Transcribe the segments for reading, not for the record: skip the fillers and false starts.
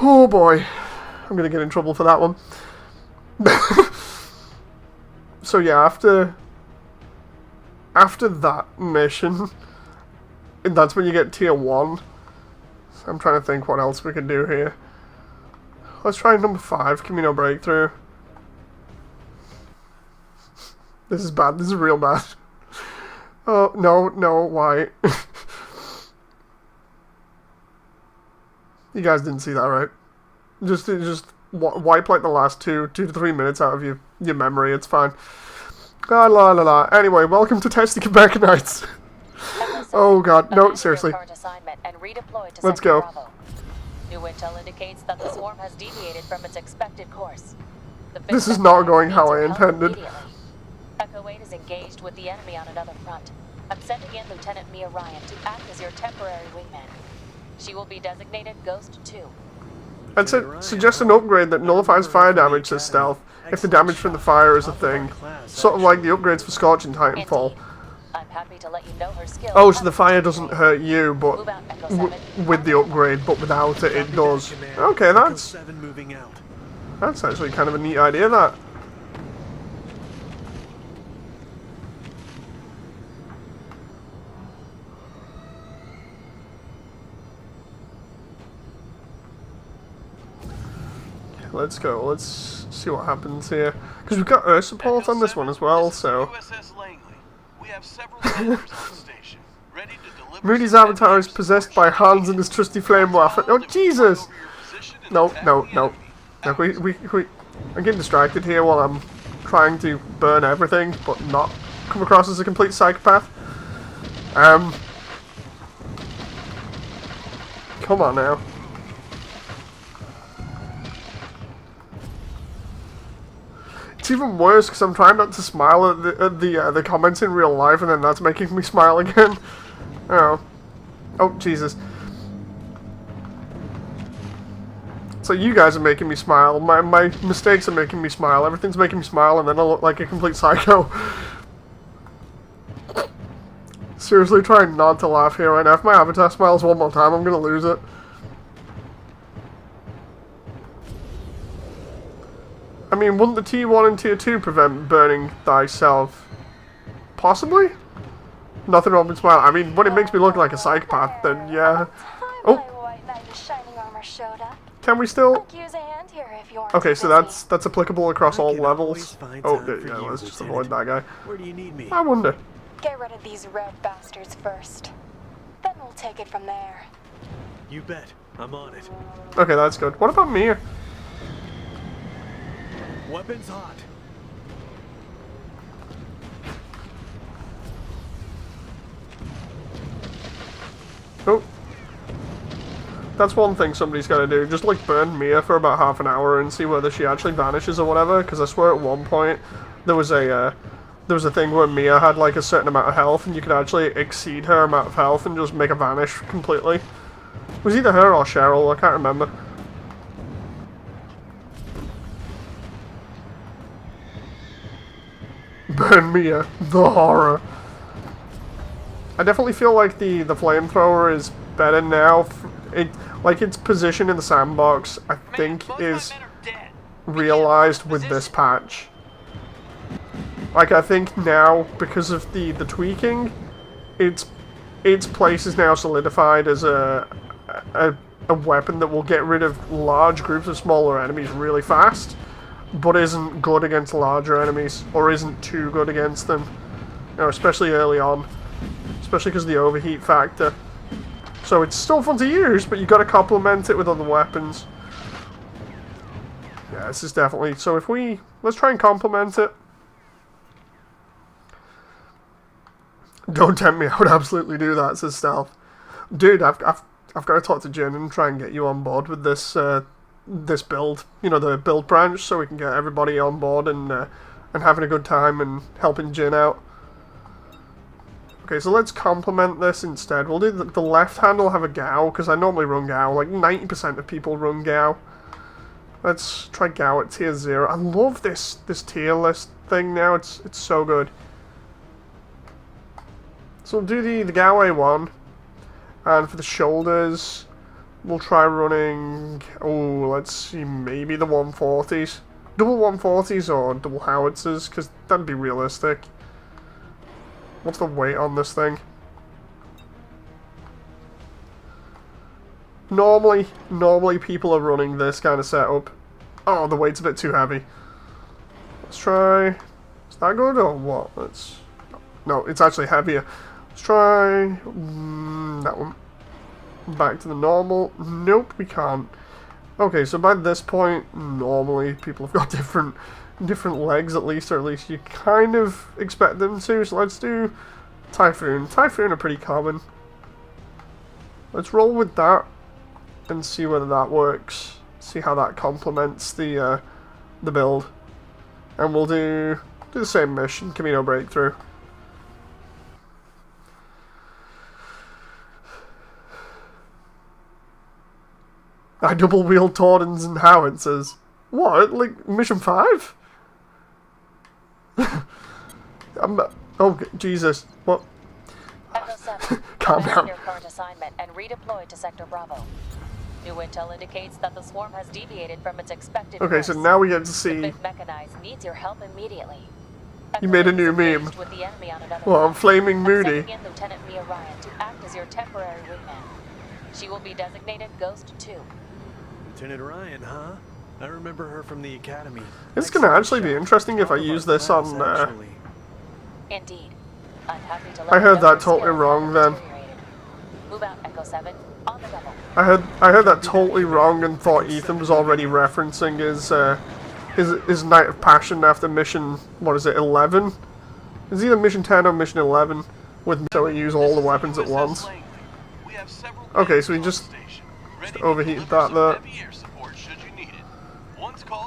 Oh boy. I'm gonna get in trouble for that one. So yeah, after that mission, that's when you get tier 1. So I'm trying to think what else we can do here. Let's try number 5, Camino Breakthrough. This is bad, this is real bad. Oh, no, why? You guys didn't see that, right? Just wipe like the last 2 to 3 minutes out of your memory, it's fine. La la la la. Anyway, welcome to Testing Mecha Knights. Oh god, no, seriously. Let's go. New intel indicates that the swarm has deviated from its expected course. This is not going how I intended. Echo 8 is engaged with the enemy on another front. I'm sending in Lieutenant Mia Ryan to act as your temporary wingman. She will be designated Ghost 2. I'd suggest an upgrade that nullifies fire damage as stealth, if the damage from the fire is a thing. Sort of like the upgrades for Scorch and Titanfall. I'm happy to let you know her skills. Oh, so the fire doesn't hurt you, but with the upgrade, but without it, it does. Okay, that's actually kind of a neat idea, that. Let's go, let's see what happens here. Because we've got Earth support on this one as well, so... Moody's avatar is possessed by Hans and his trusty flame waffle. Oh, Jesus! No. I'm getting distracted here while I'm trying to burn everything, but not come across as a complete psychopath. Come on now. It's even worse because I'm trying not to smile at the comments in real life, and then that's making me smile again. Oh, Jesus! So you guys are making me smile. My mistakes are making me smile. Everything's making me smile, and then I look like a complete psycho. Seriously, trying not to laugh here right now. If my avatar smiles one more time, I'm gonna lose it. I mean, wouldn't the Tier 1 and Tier 2 prevent burning thyself? Possibly? Nothing wrong with smile. I mean, when it makes me look like a psychopath, then yeah. Oh! Can we still? Okay, so that's applicable across all levels. Oh, yeah, let's just avoid that guy. Where do you need me? I wonder. Get rid of these red bastards first. Then we'll take it from there. You bet. I'm on it. Okay, that's good. What about Mia? Weapons hot. Oh. That's one thing somebody's got to do. Just, like, burn Mia for about half an hour and see whether she actually vanishes or whatever. Because I swear at one point there was a thing where Mia had, like, a certain amount of health and you could actually exceed her amount of health and just make her vanish completely. It was either her or Cheryl, I can't remember. Burn Mia, the horror. I definitely feel like the flamethrower is better now. Like its position in the sandbox, I think, is realized with this patch. Like, I think now, because of the tweaking, its place is now solidified as a weapon that will get rid of large groups of smaller enemies really fast, but isn't good against larger enemies, or isn't too good against them. You know, especially early on. Especially because of the overheat factor. So it's still fun to use, but you've got to complement it with other weapons. Yeah, this is definitely... So if we... Let's try and complement it. Don't tempt me, I would absolutely do that, says Stealth. Dude, I've got to talk to Jin and try and get you on board with this this build. You know, the build branch, so we can get everybody on board and having a good time and helping Jin out. Okay, so let's complement this instead. We'll do the left hand will have a Gao, because I normally run Gao. Like 90% of people run Gao. Let's try Gao at tier 0. I love this tier list thing now. It's so good. So we'll do the Gao A1. And for the shoulders, We'll try running... Oh, let's see, maybe the 140s. Double 140s or double howitzers, because that'd be realistic. What's the weight on this thing? Normally people are running this kind of setup. Oh, the weight's a bit too heavy. Let's try... Is that good or what? Let's... No, it's actually heavier. Let's try... that one. Back to the normal. Nope, we can't. Okay, so by this point, normally people have got different legs at least, or at least you kind of expect them to. So let's do Typhoon. Typhoon are pretty common. Let's roll with that and see whether that works. See how that complements the build. And we'll do the same mission, Camino Breakthrough. I double wield Tordens and howitzers. What? Like mission 5? Oh Jesus! What? Echo 7, Calm abandon down. your current assignment and redeploy to Sector Bravo. New intel indicates that the swarm has deviated from its expected Okay, course. so now we get to The see. fifth Mecha Knights needs your help immediately. You made a Echo new is meme. engaged with the enemy on another Well, I'm front. Flaming I'm Moody. sending in Lieutenant Mia Ryan to act as your temporary wingman. She will be designated Ghost 2. Lieutenant Ryan, huh? I remember her from the academy. It's gonna actually be interesting if I One of use our this class, on. actually. Indeed. I'm happy to let I you heard know that your totally skills wrong have then. deteriorated. Move out, Echo 7. On the double. I heard that totally wrong and thought Ethan was already referencing his Night of Passion after mission, what is it, 11? It's either mission 10 or mission 11, with so we use all the weapons at once. Okay, so we just overheated that there.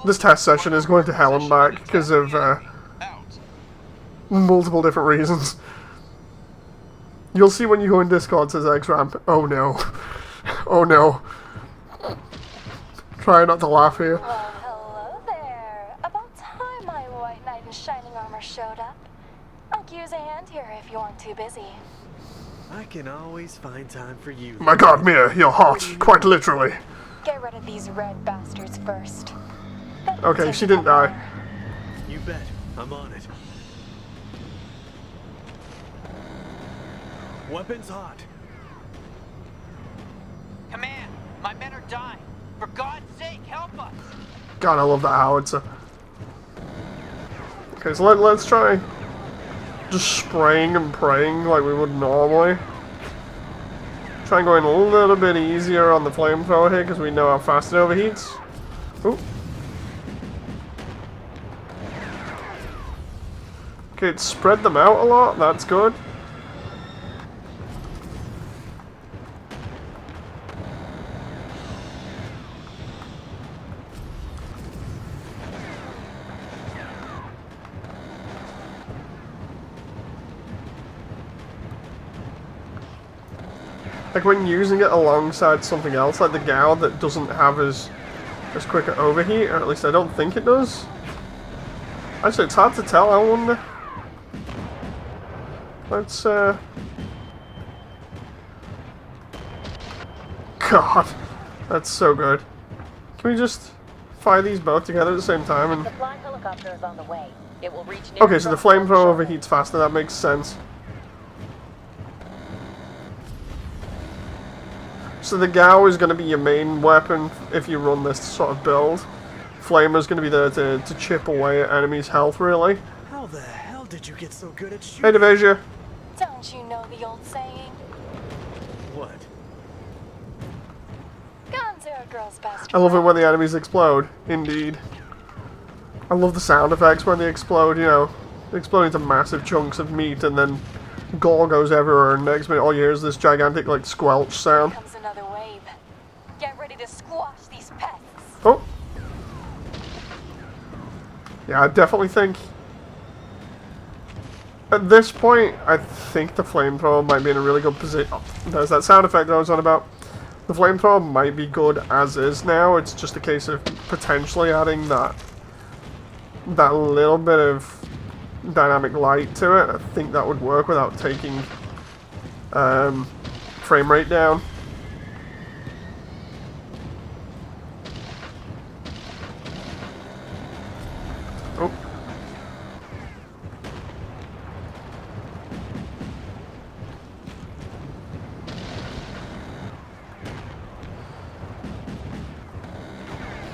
This test session is going to hell and back because of multiple different reasons. You'll see when you go in Discord, says X-Ramp. Oh no. Oh no. Try not to laugh here. Well, hello there. About time my white knight in shining armor showed up. I'll use a hand here if you aren't too busy. I can always find time for you. My god, Mia, you're hot. Quite literally. Get rid of these red bastards first. Then Okay, take she it didn't from die. there. You bet. I'm on it. Weapons hot. Command, my men are dying. For God's sake, help us! God, I love that howitzer. Okay, so let's try just spraying and praying like we would normally. Try and go in a little bit easier on the flamethrower here because we know how fast it overheats. Ooh. Okay, it's spread them out a lot, that's good. Like when using it alongside something else, like the Gao that doesn't have as quick an overheat, or at least I don't think it does. Actually, it's hard to tell, I wonder. Let's, God, that's so good. Can we just fire these both together at the same time? And Supply helicopter is on the way. It will reach near okay, so the front flamethrower shortly. overheats faster, that makes sense. So the Gao is going to be your main weapon if you run this sort of build. Flamer's going to be there to chip away at enemies' health, really. How the hell did you get so good at shooting? Hey, Devasia. Don't you know the old saying? What? Guns are a girl's best I love it friend. when the enemies explode. Indeed. I love the sound effects when they explode, you know. They explode into massive chunks of meat and then gore goes everywhere, and next minute all you hear is this gigantic, like, squelch sound. Comes another wave. Get ready to squash these pests. Oh! Yeah, I definitely think... At this point, I think the flamethrower might be in a really good position. Oh, there's that sound effect I was on about. The flamethrower might be good as is now. It's just a case of potentially adding that little bit of dynamic light to it. I think that would work without taking frame rate down.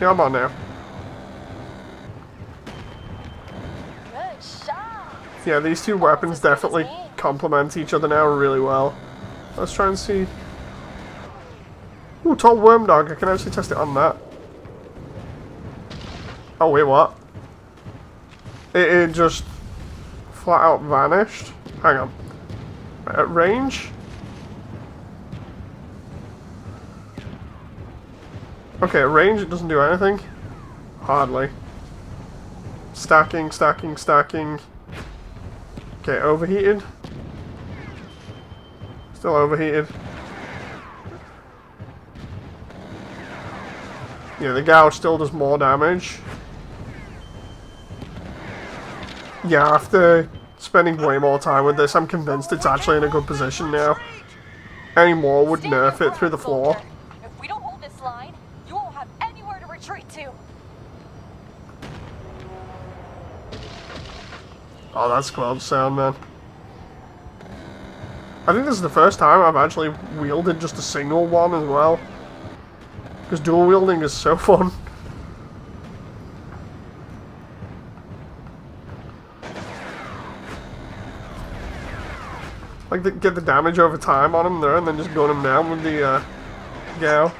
Yeah, I'm on now. Good shot. Yeah, these two weapons definitely complement each other now really well. Let's try and see. Ooh, tall worm dog. I can actually test it on that. Oh, wait, what? It just flat out vanished. Hang on. At range? Okay, at range it doesn't do anything. Hardly. Stacking, stacking, stacking. Okay, overheated. Still overheated. Yeah, the gouge still does more damage. Yeah, after spending way more time with this, I'm convinced it's actually in a good position now. Any more would nerf it through the floor. If we don't hold this line, you won't have anywhere to retreat to. Oh, that's close sound, man. I think this is the first time I've actually wielded just a single one as well. Because dual wielding is so fun. Like, get the damage over time on him there and then just gun him down with the, Gao.